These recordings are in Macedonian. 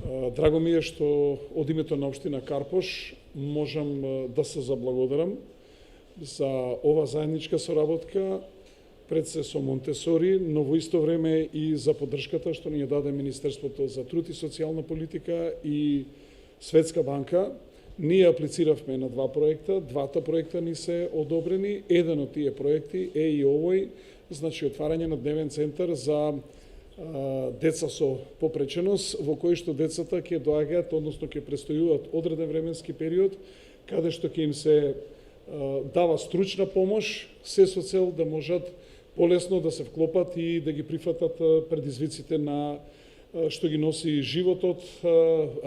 Драго ми е што од името на општина Карпош можам да се заблагодарам за ова заедничка соработка пред се со Монтесори, но во исто време и за поддршката што ни ја даде Министерството за труд и социјална политика и Светска банка. Ние аплициравме на два проекта, двата проекта ни се одобрени. Еден од тие проекти е и овој, значи отварање на дневен центар за деца со попреченост, во кој што децата ќе доаѓаат, односно ќе престојуваат одреден временски период, каде што ќе им се дава стручна помош, се со цел да можат полесно да се вклопат и да ги прифатат предизвиците на што ги носи животот,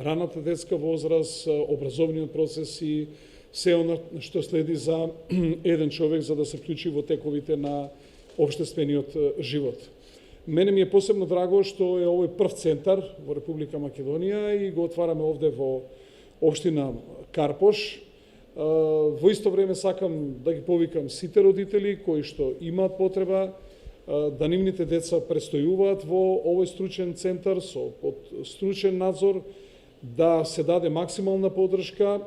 раната детска возраст, образовниот процес и се она што следи за еден човек за да се вклучи во тековите на општествениот живот. Мене ми е посебно драго што е овој прв центар во Република Македонија и го отвараме овде во општина Карпош. Во исто време сакам да ги повикам сите родители кои што имаат потреба да нивните деца престојуваат во овој стручен центар со под стручен надзор, да се даде максимална поддршка.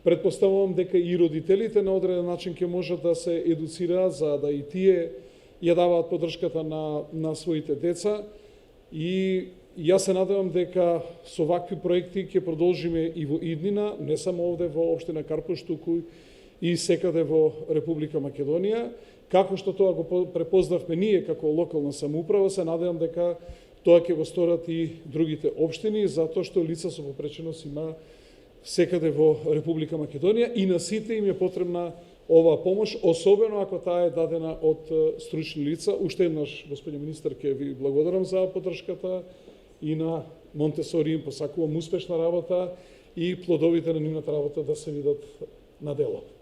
Предпоставувам дека и родителите на одреден начин ќе можат да се едуцираат за да и тие ја даваат поддршката на своите деца. И јас се надевам дека со вакви проекти ќе продолжиме и во иднина, не само овде во општина Карпош, туку и секаде во Република Македонија. Како што тоа го препознавме ние како локална самоуправа, се надевам дека тоа ќе го сторат и другите општини, затоа што лица со попреченост има секаде во Република Македонија и на сите им е потребна оваа помош, особено ако таа е дадена од стручни лица. Уште еднаш, господине министер, ќе ви благодарам за поддршката и на Монтесори им посакувам успешна работа и плодовите на нивната работа да се видат на дело.